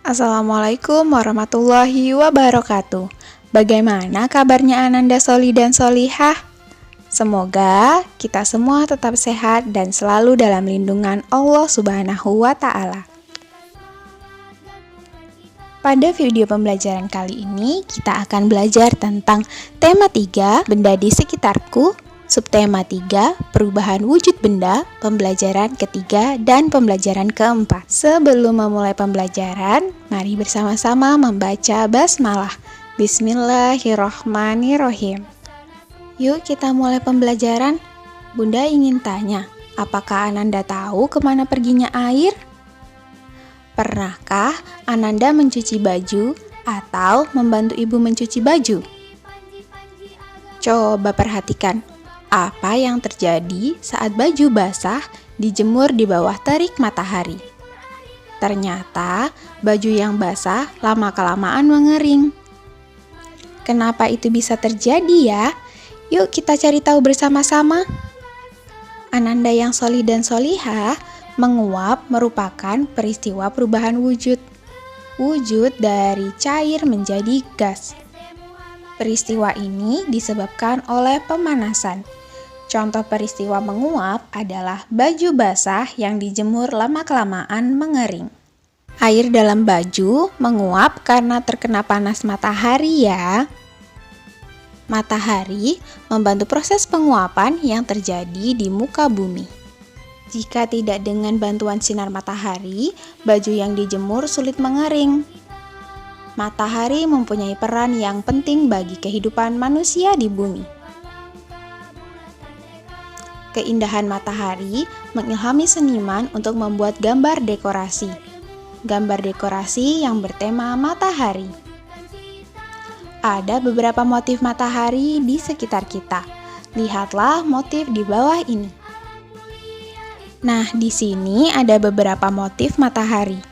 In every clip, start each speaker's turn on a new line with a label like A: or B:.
A: Assalamualaikum warahmatullahi wabarakatuh. Bagaimana kabarnya Ananda Soli dan Solihah? Semoga kita semua tetap sehat dan selalu dalam lindungan Allah Subhanahu wa Ta'ala. Pada video pembelajaran kali ini, kita akan belajar tentang tema 3, benda di sekitarku, subtema 3, perubahan wujud benda, pembelajaran ketiga, dan pembelajaran keempat. Sebelum memulai pembelajaran, mari bersama-sama membaca basmalah. Bismillahirrohmanirrohim. Yuk kita mulai pembelajaran. Bunda ingin tanya, apakah Ananda tahu kemana perginya air? Pernahkah Ananda mencuci baju atau membantu ibu mencuci baju? Coba perhatikan, apa yang terjadi saat baju basah dijemur di bawah terik matahari? Ternyata baju yang basah lama-kelamaan mengering. Kenapa itu bisa terjadi ya? Yuk kita cari tahu bersama-sama. Ananda yang solih dan solihah, menguap merupakan peristiwa perubahan wujud dari cair menjadi gas. Peristiwa ini disebabkan oleh pemanasan. Contoh peristiwa menguap adalah baju basah yang dijemur lama-kelamaan mengering. Air dalam baju menguap karena terkena panas matahari ya. Matahari membantu proses penguapan yang terjadi di muka bumi. Jika tidak dengan bantuan sinar matahari, baju yang dijemur sulit mengering. Matahari mempunyai peran yang penting bagi kehidupan manusia di bumi. Keindahan matahari mengilhami seniman untuk membuat gambar dekorasi. Gambar dekorasi yang bertema matahari. Ada beberapa motif matahari di sekitar kita. Lihatlah motif di bawah ini. Nah, di sini ada beberapa motif matahari.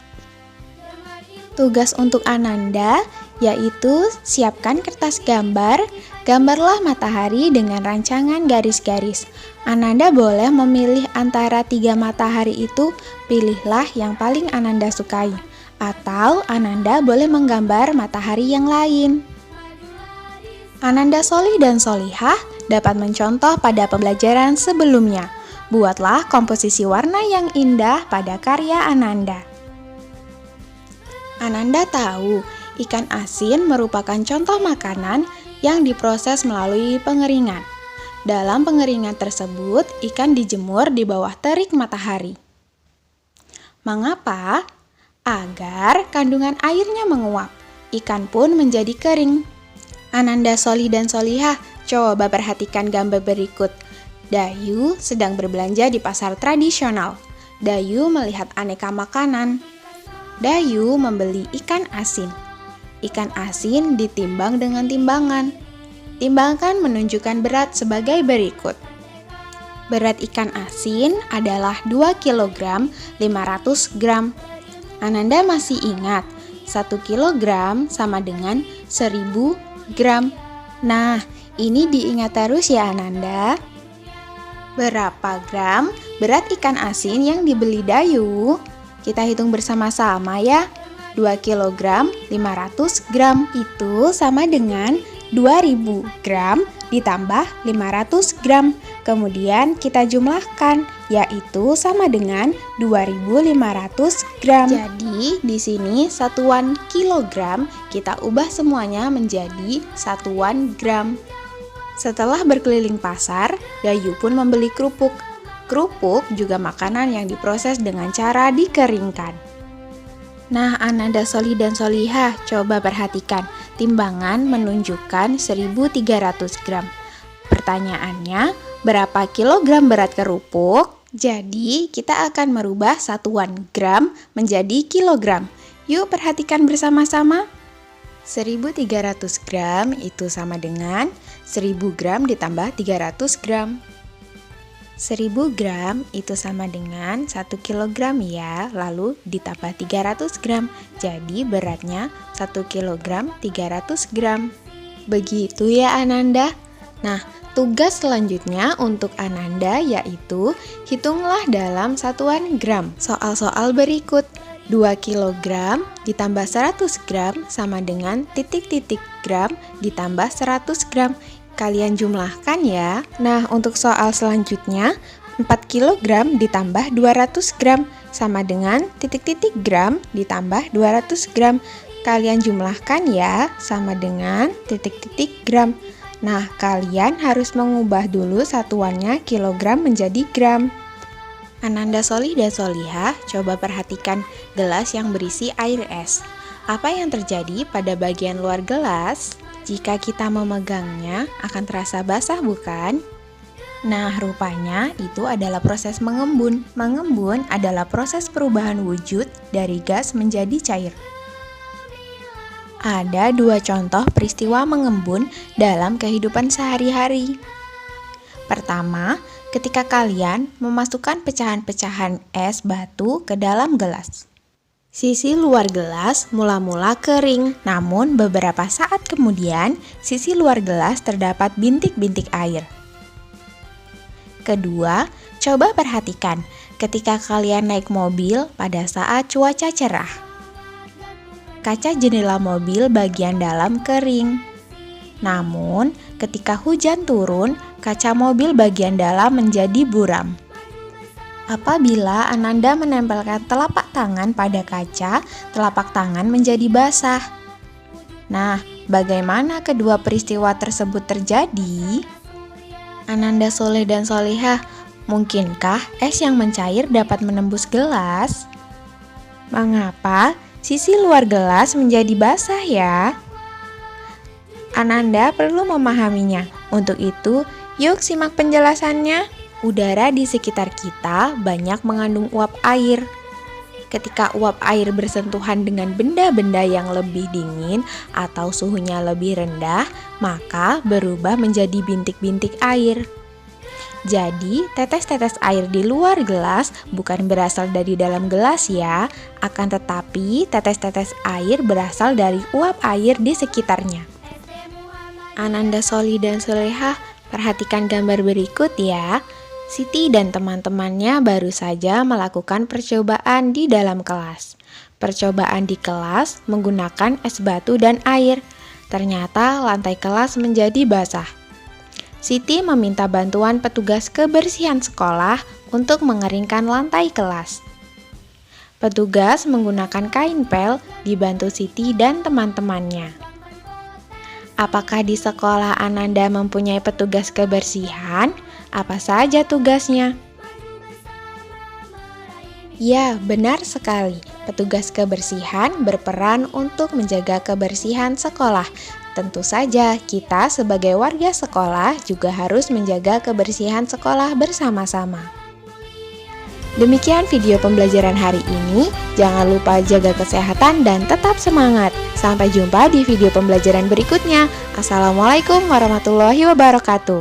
A: Tugas untuk Ananda yaitu siapkan kertas gambar, gambarlah matahari dengan rancangan garis-garis. Ananda boleh memilih antara 3 matahari itu, pilihlah yang paling Ananda sukai. Atau Ananda boleh menggambar matahari yang lain. Ananda Solih dan Solihah dapat mencontoh pada pembelajaran sebelumnya. Buatlah komposisi warna yang indah pada karya Ananda. Ananda tahu, ikan asin merupakan contoh makanan yang diproses melalui pengeringan. Dalam pengeringan tersebut, ikan dijemur di bawah terik matahari. Mengapa? Agar kandungan airnya menguap, ikan pun menjadi kering. Ananda Solih dan Solihah, coba perhatikan gambar berikut. Dayu sedang berbelanja di pasar tradisional. Dayu melihat aneka makanan. Dayu membeli ikan asin. Ikan asin ditimbang dengan timbangan. Timbangan menunjukkan berat sebagai berikut. Berat ikan asin adalah 2 kg 500 gram. Ananda masih ingat, 1 kg sama dengan 1000 gram. Nah, ini diingat terus ya Ananda. Berapa gram berat ikan asin yang dibeli Dayu? Kita hitung bersama-sama ya. 2 kg 500 gram itu sama dengan 2000 gram ditambah 500 gram. Kemudian kita jumlahkan, yaitu sama dengan 2500 gram. Jadi di sini satuan kilogram kita ubah semuanya menjadi satuan gram. Setelah berkeliling pasar, Dayu pun membeli kerupuk. Kerupuk juga makanan yang diproses dengan cara dikeringkan. Nah, Ananda Solih dan Solihah, coba perhatikan. Timbangan menunjukkan 1300 gram. Pertanyaannya, berapa kilogram berat kerupuk? Jadi, kita akan merubah satuan gram menjadi kilogram. Yuk perhatikan bersama-sama. 1300 gram itu sama dengan 1000 gram ditambah 300 gram. 1000 gram itu sama dengan 1 kg ya, lalu ditambah 300 gram. Jadi beratnya 1 kg 300 gram. Begitu ya Ananda. Nah, tugas selanjutnya untuk Ananda yaitu hitunglah dalam satuan gram. Soal-soal berikut. 2 kilogram ditambah 100 gram sama dengan titik-titik gram ditambah 100 gram. Kalian jumlahkan ya. Nah, untuk soal selanjutnya, 4 kilogram ditambah 200 gram sama dengan titik-titik gram ditambah 200 gram. Kalian jumlahkan ya, sama dengan titik-titik gram. Nah, kalian harus mengubah dulu satuannya kilogram menjadi gram. Ananda Sholih dan Sholihah, coba perhatikan gelas yang berisi air es. Apa yang terjadi pada bagian luar gelas? Jika kita memegangnya, akan terasa basah bukan? Nah, rupanya itu adalah proses mengembun. Mengembun adalah proses perubahan wujud dari gas menjadi cair. Ada 2 contoh peristiwa mengembun dalam kehidupan sehari-hari. Pertama, ketika kalian memasukkan pecahan-pecahan es batu ke dalam gelas. Sisi luar gelas mula-mula kering, namun beberapa saat kemudian sisi luar gelas terdapat bintik-bintik air. Kedua, coba perhatikan ketika kalian naik mobil pada saat cuaca cerah. Kaca jendela mobil bagian dalam kering. Namun, ketika hujan turun, kaca mobil bagian dalam menjadi buram. Apabila Ananda menempelkan telapak tangan pada kaca, telapak tangan menjadi basah. Nah, bagaimana kedua peristiwa tersebut terjadi? Ananda Sholih dan Sholihah, mungkinkah es yang mencair dapat menembus gelas? Mengapa sisi luar gelas menjadi basah ya? Ananda perlu memahaminya. Untuk itu, yuk simak penjelasannya. Udara di sekitar kita banyak mengandung uap air. Ketika uap air bersentuhan dengan benda-benda yang lebih dingin atau suhunya lebih rendah, maka berubah menjadi bintik-bintik air. Jadi, tetes-tetes air di luar gelas bukan berasal dari dalam gelas ya, akan tetapi tetes-tetes air berasal dari uap air di sekitarnya. Ananda Sholih dan Sholihah, perhatikan gambar berikut ya. Siti dan teman-temannya baru saja melakukan percobaan di dalam kelas. Percobaan di kelas menggunakan es batu dan air. Ternyata lantai kelas menjadi basah. Siti meminta bantuan petugas kebersihan sekolah untuk mengeringkan lantai kelas. Petugas menggunakan kain pel dibantu Siti dan teman-temannya. Apakah di sekolah Ananda mempunyai petugas kebersihan? Apa saja tugasnya? Ya, benar sekali. Petugas kebersihan berperan untuk menjaga kebersihan sekolah. Tentu saja, kita sebagai warga sekolah juga harus menjaga kebersihan sekolah bersama-sama. Demikian video pembelajaran hari ini. Jangan lupa jaga kesehatan dan tetap semangat. Sampai jumpa di video pembelajaran berikutnya. Assalamualaikum warahmatullahi wabarakatuh.